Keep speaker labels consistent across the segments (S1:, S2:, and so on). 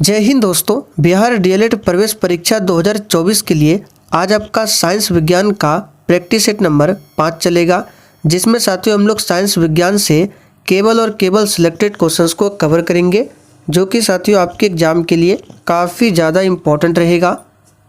S1: जय हिंद दोस्तों। बिहार डीएलएड प्रवेश परीक्षा 2024 के लिए आज आपका साइंस विज्ञान का प्रैक्टिस सेट नंबर 5 चलेगा, जिसमें साथियों हम लोग साइंस विज्ञान से केवल और केवल सिलेक्टेड क्वेश्चंस को कवर करेंगे, जो कि साथियों आपके एग्जाम के लिए काफ़ी ज़्यादा इम्पोर्टेंट रहेगा।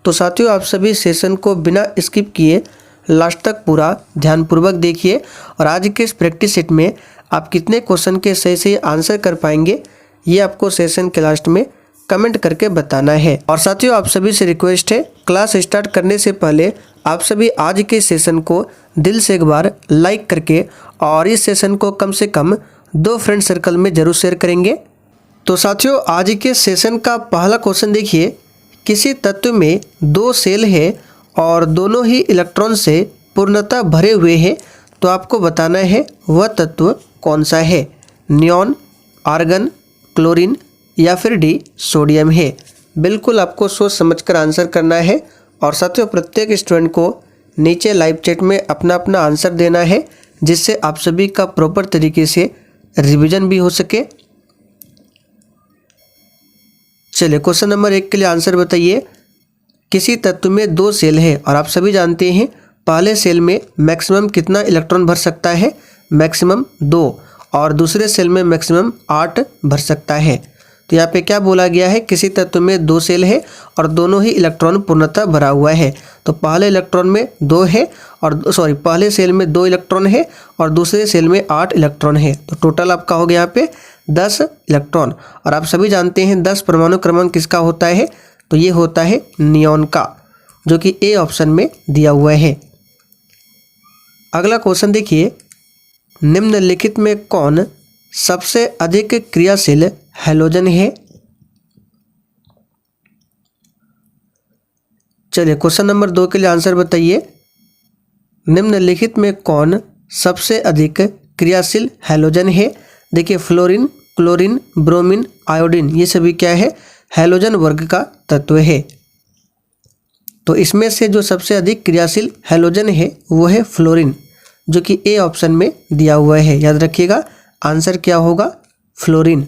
S1: तो साथियों आप सभी सेशन को बिना स्किप किए लास्ट तक पूरा ध्यानपूर्वक देखिए और आज के इस प्रैक्टिस सेट में आप कितने क्वेश्चन के सही सही आंसर कर पाएंगे ये आपको सेशन के लास्ट में कमेंट करके बताना है। और साथियों आप सभी से रिक्वेस्ट है, क्लास स्टार्ट करने से पहले आप सभी आज के सेशन को दिल से एक बार लाइक करके और इस सेशन को कम से कम 2 फ्रेंड सर्कल में जरूर शेयर करेंगे। तो साथियों आज के सेशन का पहला क्वेश्चन देखिए, किसी तत्व में 2 सेल है और दोनों ही इलेक्ट्रॉन से पूर्णतः भरे हुए हैं, तो आपको बताना है वह तत्व कौन सा है। नियॉन, आर्गन, क्लोरीन या फिर डी सोडियम है। बिल्कुल आपको सोच समझकर आंसर करना है और साथियों प्रत्येक स्टूडेंट को नीचे लाइव चैट में अपना अपना आंसर देना है, जिससे आप सभी का प्रॉपर तरीके से रिवीजन भी हो सके। चलिए क्वेश्चन नंबर 1 के लिए आंसर बताइए। किसी तत्व में 2 सेल है और आप सभी जानते हैं पहले सेल में मैक्सिमम कितना इलेक्ट्रॉन भर सकता है, मैक्सिमम 2, और दूसरे सेल में मैक्सिमम 8 भर सकता है। तो यहाँ पे क्या बोला गया है, किसी तत्व में 2 सेल है और दोनों ही इलेक्ट्रॉन पूर्णतः भरा हुआ है। तो पहले इलेक्ट्रॉन में 2 है और पहले सेल में 2 इलेक्ट्रॉन है और दूसरे सेल में 8 इलेक्ट्रॉन है। तो टोटल आपका हो गया यहाँ पे 10 इलेक्ट्रॉन। और आप सभी जानते हैं 10 परमाणु क्रमांक किसका होता है, तो ये होता है नियॉन का, जो कि ए ऑप्शन में दिया हुआ है। अगला क्वेश्चन देखिए, निम्नलिखित में कौन सबसे अधिक क्रियाशील हैलोजन है। चलिए क्वेश्चन नंबर 2 के लिए आंसर बताइए। निम्नलिखित में कौन सबसे अधिक क्रियाशील हैलोजन है। देखिए फ्लोरीन, क्लोरीन, ब्रोमीन, आयोडीन ये सभी क्या है, हैलोजन वर्ग का तत्व है। तो इसमें से जो सबसे अधिक क्रियाशील हैलोजन है वो है फ्लोरीन, जो कि ए ऑप्शन में दिया हुआ है। याद रखिएगा आंसर क्या होगा, फ्लोरीन।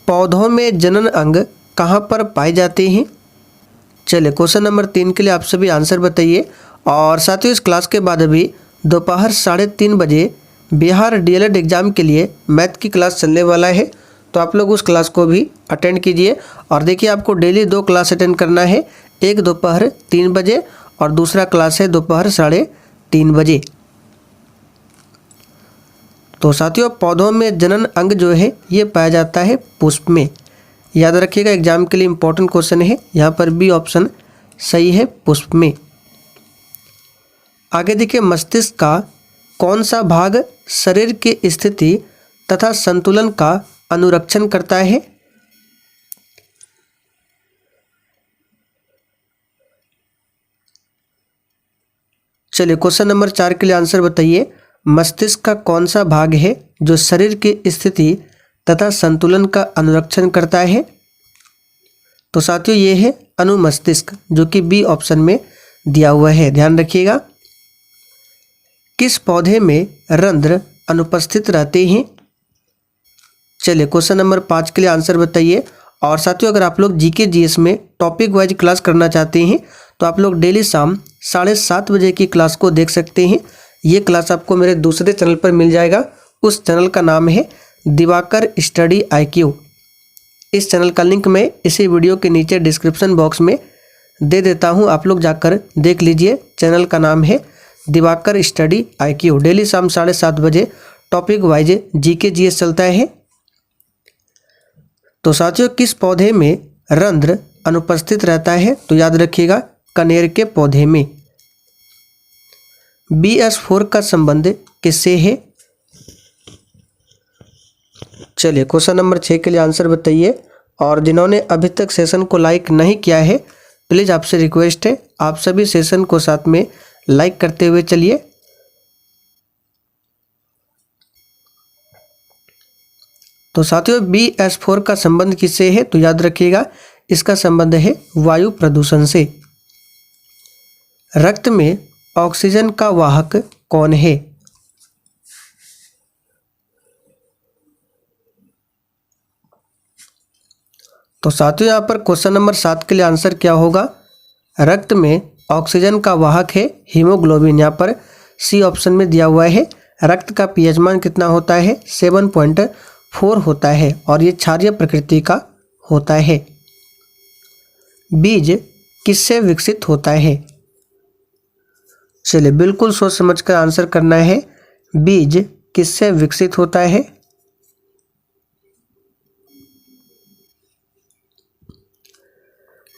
S1: पौधों में जनन अंग कहाँ पर पाए जाते हैं। चलिए क्वेश्चन नंबर 3 के लिए आप सभी आंसर बताइए। और साथियों इस क्लास के बाद अभी दोपहर 3:30 बजे बिहार डीएलएड एग्जाम के लिए मैथ की क्लास चलने वाला है, तो आप लोग उस क्लास को भी अटेंड कीजिए। और देखिए आपको डेली 2 क्लास अटेंड करना है, एक दोपहर 3 बजे और दूसरा क्लास है दोपहर 3:30 बजे। तो साथियों पौधों में जनन अंग जो है ये पाया जाता है पुष्प में। याद रखिएगा एग्जाम के लिए इंपॉर्टेंट क्वेश्चन है, यहाँ पर बी ऑप्शन सही है, पुष्प में। आगे देखिए, मस्तिष्क का कौन सा भाग शरीर की स्थिति तथा संतुलन का अनुरक्षण करता है। चलिए क्वेश्चन नंबर 4 के लिए आंसर बताइए। मस्तिष्क का कौन सा भाग है जो शरीर की स्थिति तथा संतुलन का अनुरक्षण करता है। तो साथियों ये है अनुमस्तिष्क, जो कि बी ऑप्शन में दिया हुआ है। ध्यान रखिएगा। किस पौधे में रंध्र अनुपस्थित रहते हैं। चलिए क्वेश्चन नंबर 5 के लिए आंसर बताइए। और साथियों अगर आप लोग जीके जीएस में टॉपिक वाइज क्लास करना चाहते हैं तो आप लोग डेली शाम 7:30 बजे की क्लास को देख सकते हैं। ये क्लास आपको मेरे दूसरे चैनल पर मिल जाएगा। उस चैनल का नाम है दिवाकर स्टडी IQ। इस चैनल का लिंक मैं इसी वीडियो के नीचे डिस्क्रिप्शन बॉक्स में दे देता हूँ, आप लोग जाकर देख लीजिए। चैनल का नाम है दिवाकर स्टडी IQ। डेली शाम 7:30 बजे टॉपिक वाइज जीके जीएस चलता है। तो साथियों किस पौधे में रंध्र अनुपस्थित रहता है, तो याद रखिएगा कनेर के पौधे में। BS4 का संबंध किससे है। चलिए क्वेश्चन नंबर 6 के लिए आंसर बताइए। और जिन्होंने अभी तक सेशन को लाइक नहीं किया है, प्लीज़ आपसे रिक्वेस्ट है आप सभी सेशन को साथ में लाइक करते हुए चलिए। तो साथियों BS4 का संबंध किससे है, तो याद रखिएगा इसका संबंध है वायु प्रदूषण से। रक्त में ऑक्सीजन का वाहक कौन है। तो साथियों यहाँ पर क्वेश्चन नंबर 7 के लिए आंसर क्या होगा? रक्त में ऑक्सीजन का वाहक है हीमोग्लोबिन। यहाँ पर सी ऑप्शन में दिया हुआ है। रक्त का पीएच मान कितना होता है? 7.4 होता है और ये क्षारीय प्रकृति का होता है। बीज किससे विकसित होता है? चलिए बिल्कुल सोच समझकर आंसर करना है। बीज किससे विकसित होता है?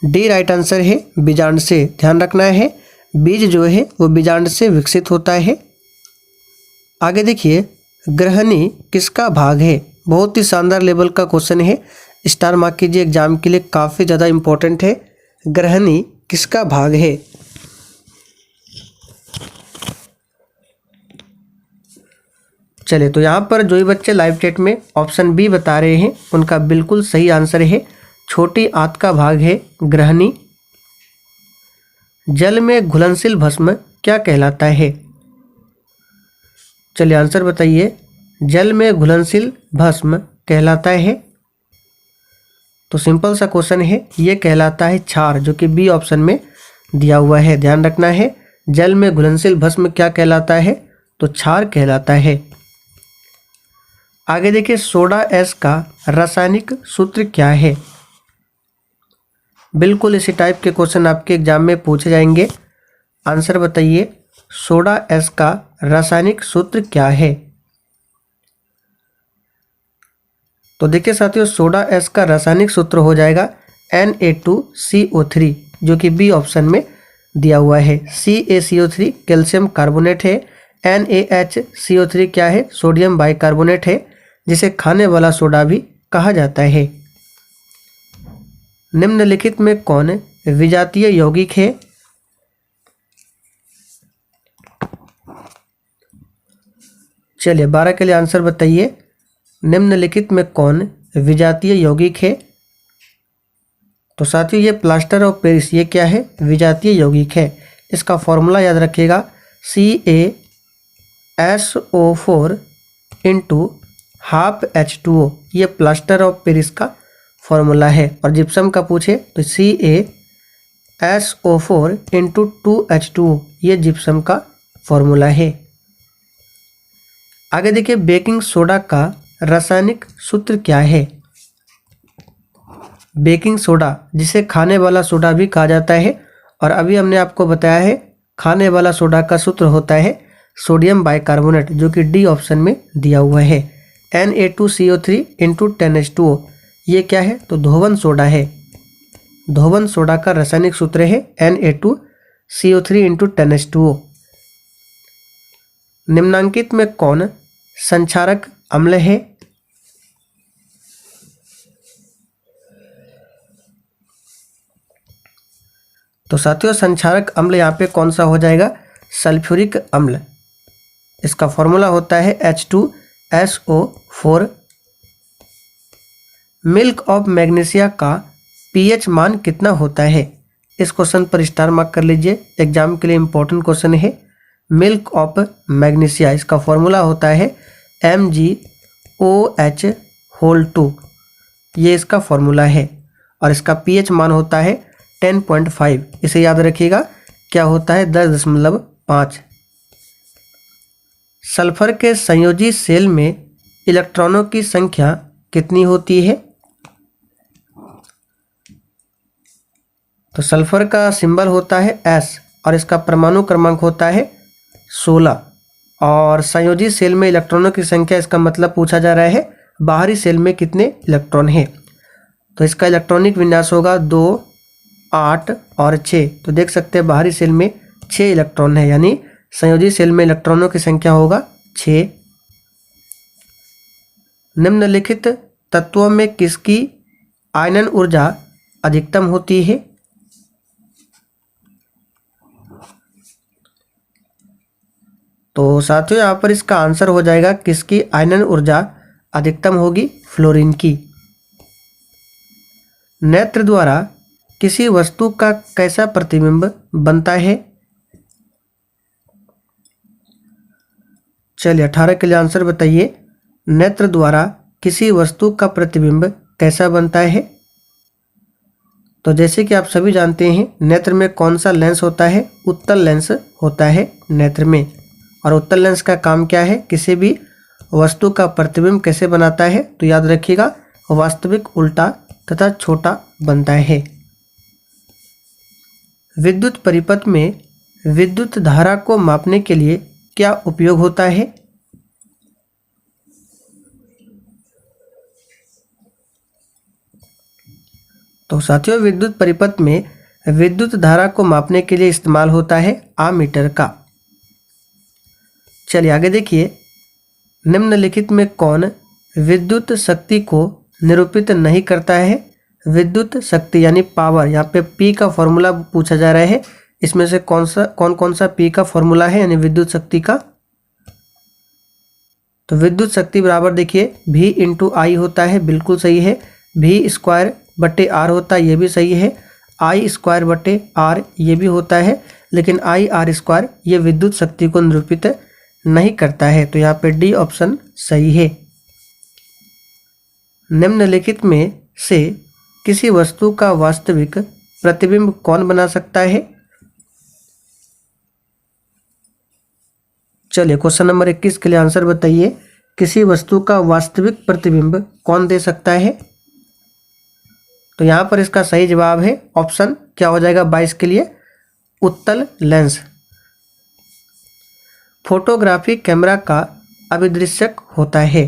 S1: डी राइट आंसर है, बीजांड से। ध्यान रखना है बीज जो है वो बीजांड से विकसित होता है। आगे देखिए, ग्रहणी किसका भाग है? बहुत ही शानदार लेवल का क्वेश्चन है, स्टार मार्क कीजिए, एग्जाम के लिए काफ़ी ज़्यादा इंपॉर्टेंट है। ग्रहणी किसका भाग है? चलिए तो यहाँ पर जो भी बच्चे लाइव चैट में ऑप्शन बी बता रहे हैं उनका बिल्कुल सही आंसर है, छोटी आंत का भाग है ग्रहणी। जल में घुलनशील भस्म क्या कहलाता है? चलिए आंसर बताइए। जल में घुलनशील भस्म कहलाता है, तो सिंपल सा क्वेश्चन है, ये कहलाता है क्षार, जो कि बी ऑप्शन में दिया हुआ है। ध्यान रखना है, जल में घुलनशील भस्म क्या कहलाता है? तो क्षार कहलाता है। आगे देखिए, सोडा एस का रासायनिक सूत्र क्या है? बिल्कुल इसी टाइप के क्वेश्चन आपके एग्जाम में पूछे जाएंगे। आंसर बताइए, सोडा एस का रासायनिक सूत्र क्या है? तो देखिए साथियों, सोडा एस का रासायनिक सूत्र हो जाएगा Na2CO3, जो कि बी ऑप्शन में दिया हुआ है। CaCO3 कैल्शियम कार्बोनेट है। NaHCO3 क्या है? सोडियम बाइकार्बोनेट है, जिसे खाने वाला सोडा भी कहा जाता है। निम्नलिखित में कौन विजातीय यौगिक है? चलिए 12 के लिए आंसर बताइए। निम्नलिखित में कौन विजातीय यौगिक है? तो साथियों ये प्लास्टर ऑफ पेरिस, ये क्या है? विजातीय यौगिक है। इसका फॉर्मूला याद रखिएगा, CaSO4 इंटू हाफ H2O, ये प्लास्टर ऑफ पेरिस का फॉर्मूला है। और जिप्सम का पूछे तो CaSO4 इंटू 2H2O, ये जिप्सम का फॉर्मूला है। आगे देखिए, बेकिंग सोडा का रासायनिक सूत्र क्या है? बेकिंग सोडा, जिसे खाने वाला सोडा भी कहा जाता है, और अभी हमने आपको बताया है खाने वाला सोडा का सूत्र होता है सोडियम बाइकार्बोनेट, जो कि डी ऑप्शन में दिया हुआ है। Na2CO3 इंटू 10H2O, ये क्या है? तो धोवन सोडा है। धोवन सोडा का रासायनिक सूत्र है Na2CO3 इंटू 10H2O। निम्नांकित में कौन संक्षारक अम्ल है? तो साथियों संक्षारक अम्ल यहाँ पे कौन सा हो जाएगा? सल्फ्यूरिक अम्ल। इसका फॉर्मूला होता है H2SO4। मिल्क ऑफ मैग्नीशिया का पीएच मान कितना होता है? इस क्वेश्चन पर स्टार मार्क कर लीजिए, एग्जाम के लिए इंपॉर्टेंट क्वेश्चन है। मिल्क ऑफ मैग्नीशिया, इसका फॉर्मूला होता है MgOH2, ये इसका फॉर्मूला है, और इसका पीएच मान होता है 10.5। इसे याद रखिएगा, क्या होता है? 10.5। सल्फर के संयोजी सेल में इलेक्ट्रॉनों की संख्या कितनी होती है? तो सल्फर का सिंबल होता है S, और इसका परमाणु क्रमांक होता है 16। और संयोजी सेल में इलेक्ट्रॉनों की संख्या, इसका मतलब पूछा जा रहा है बाहरी सेल में कितने इलेक्ट्रॉन हैं। तो इसका इलेक्ट्रॉनिक विन्यास होगा 2, 8 और 6। तो देख सकते हैं बाहरी सेल में 6 इलेक्ट्रॉन है, यानी संयोजी सेल में इलेक्ट्रॉनों की संख्या होगा 6। निम्नलिखित तत्वों में किसकी आयनन ऊर्जा अधिकतम होती है? तो साथियों यहाँ पर इसका आंसर हो जाएगा, किसकी आयनन ऊर्जा अधिकतम होगी? फ्लोरीन की। नेत्र द्वारा किसी वस्तु का कैसा प्रतिबिंब बनता है? चलिए 18 के लिए आंसर बताइए। नेत्र द्वारा किसी वस्तु का प्रतिबिंब कैसा बनता है? तो जैसे कि आप सभी जानते हैं, नेत्र में कौन सा लेंस होता है? उत्तल लेंस होता है नेत्र में। और उत्तल लेंस का काम क्या है? किसी भी वस्तु का प्रतिबिंब कैसे बनाता है? तो याद रखिएगा, वास्तविक, उल्टा तथा छोटा बनता है। विद्युत परिपथ में विद्युत धारा को मापने के लिए क्या उपयोग होता है? तो साथियों, विद्युत परिपथ में विद्युत धारा को मापने के लिए इस्तेमाल होता है आमीटर का। चलिए आगे देखिए, निम्नलिखित में कौन विद्युत शक्ति को निरूपित नहीं करता है? विद्युत शक्ति यानी पावर, यहाँ पे पी का फॉर्मूला पूछा जा रहा है। इसमें से कौन कौन सा पी का फॉर्मूला है यानी विद्युत शक्ति का? तो विद्युत शक्ति बराबर देखिए V इंटू आई होता है, बिल्कुल सही है। V स्क्वायर बटे आर होता है, ये भी सही है। आई स्क्वायर बटे आर ये भी होता है, लेकिन आई आर स्क्वायर ये विद्युत शक्ति को निरूपित नहीं करता है। तो यहाँ पे डी ऑप्शन सही है। निम्नलिखित में से किसी वस्तु का वास्तविक प्रतिबिंब कौन बना सकता है? चलिए क्वेश्चन नंबर 21 के लिए आंसर बताइए। किसी वस्तु का वास्तविक प्रतिबिंब कौन दे सकता है? तो यहाँ पर इसका सही जवाब है ऑप्शन क्या हो जाएगा 22 के लिए? उत्तल लेंस। फोटोग्राफी कैमरा का अभिदृश्यक होता है।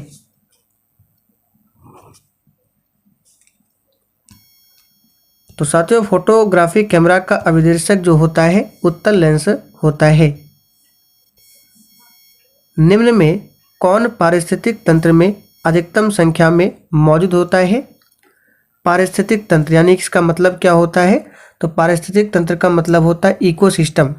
S1: तो साथियों, फोटोग्राफी कैमरा का अभिदृश्यक जो होता है उत्तल लेंस होता है। निम्न में कौन पारिस्थितिक तंत्र में अधिकतम संख्या में मौजूद होता है? पारिस्थितिक तंत्र यानी इसका मतलब क्या होता है? तो पारिस्थितिक तंत्र का मतलब होता है इकोसिस्टम।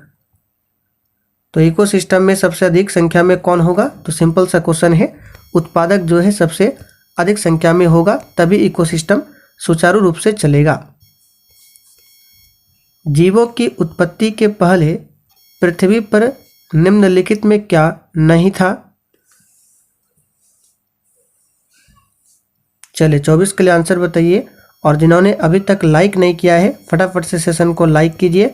S1: तो इकोसिस्टम में सबसे अधिक संख्या में कौन होगा? तो सिंपल सा क्वेश्चन है, उत्पादक जो है सबसे अधिक संख्या में होगा, तभी इकोसिस्टम सुचारू रूप से चलेगा। जीवों की उत्पत्ति के पहले पृथ्वी पर निम्नलिखित में क्या नहीं था? चलिए 24 के लिए आंसर बताइए। और जिन्होंने अभी तक लाइक नहीं किया है, फटाफट से सेशन को लाइक कीजिए।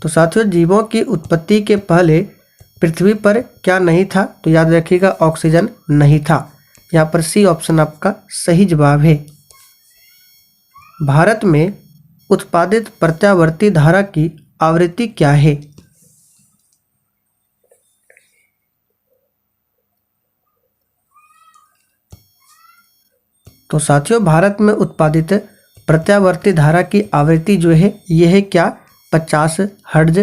S1: तो साथियों, जीवों की उत्पत्ति के पहले पृथ्वी पर क्या नहीं था? तो याद रखिएगा, ऑक्सीजन नहीं था। यहाँ पर सी ऑप्शन आपका सही जवाब है। भारत में उत्पादित प्रत्यावर्ती धारा की आवृत्ति क्या है? तो साथियों, भारत में उत्पादित प्रत्यावर्ती धारा की आवृत्ति जो है यह है क्या? 50 हर्ट्ज।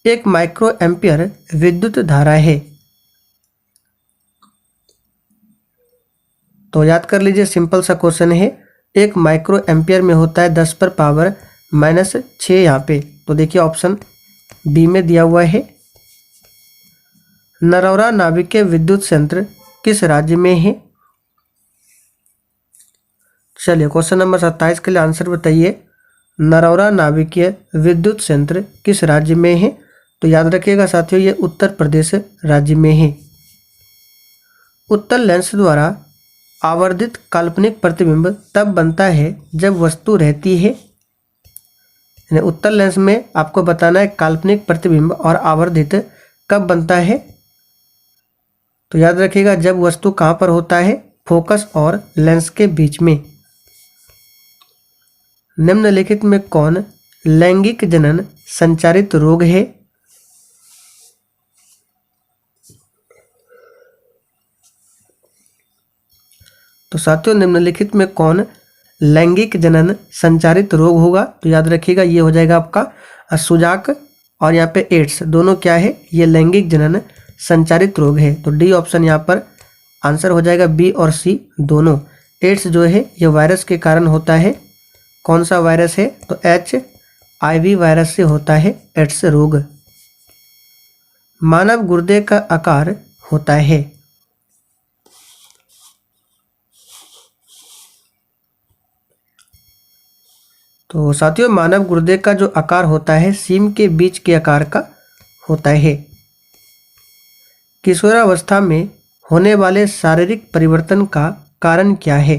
S1: 1 माइक्रो एम्पियर विद्युत धारा है। तो याद कर लीजिए, सिंपल सा क्वेश्चन है। 1 माइक्रो एम्पियर में होता है 10 पर पावर -6 यहाँ पे। तो देखिए ऑप्शन बी में दिया हुआ है। नरौरा नाभिकीय विद्युत संयंत्र किस राज्य में है? चलिए क्वेश्चन नंबर 27 के लिए आंसर बताइए। नरौरा नाभिकीय विद्युत संयंत्र किस राज्य में है? तो याद रखिएगा साथियों, ये उत्तर प्रदेश राज्य में है। उत्तल लेंस द्वारा आवर्धित काल्पनिक प्रतिबिंब तब बनता है जब वस्तु रहती है। यानी उत्तल लेंस में आपको बताना है काल्पनिक प्रतिबिंब और आवर्धित कब बनता है। तो याद रखिएगा, जब वस्तु कहाँ पर होता है? फोकस और लेंस के बीच में। निम्नलिखित में कौन लैंगिक जनन संचारित रोग है? तो साथियों, निम्नलिखित में कौन लैंगिक जनन संचारित रोग होगा? तो याद रखिएगा, ये हो जाएगा आपका सुजाक और यहाँ पे एड्स, दोनों क्या है? ये लैंगिक जनन संचारित रोग है। तो डी ऑप्शन यहाँ पर आंसर हो जाएगा। बी और सी दोनों। एड्स जो है ये वायरस के कारण होता है। कौन सा वायरस है? तो HIV वायरस से होता है एड्स रोग। मानव गुर्दे का आकार होता है। तो साथियों, मानव गुर्दे का जो आकार होता है सीम के बीच के आकार का होता है। किशोरावस्था में होने वाले शारीरिक परिवर्तन का कारण क्या है?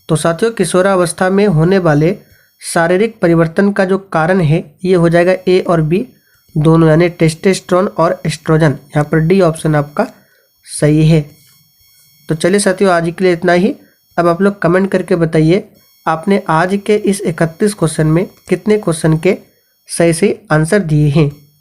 S1: तो साथियों, किशोरावस्था में होने वाले शारीरिक परिवर्तन का जो कारण है ये हो जाएगा ए और बी दोनों, यानी टेस्टोस्टेरोन और एस्ट्रोजन। यहाँ पर डी ऑप्शन आपका सही है। तो चलिए साथियों, आज के लिए इतना ही। अब आप लोग कमेंट करके बताइए आपने आज के इस 31 क्वेश्चन में कितने क्वेश्चन के सही आंसर दिए हैं।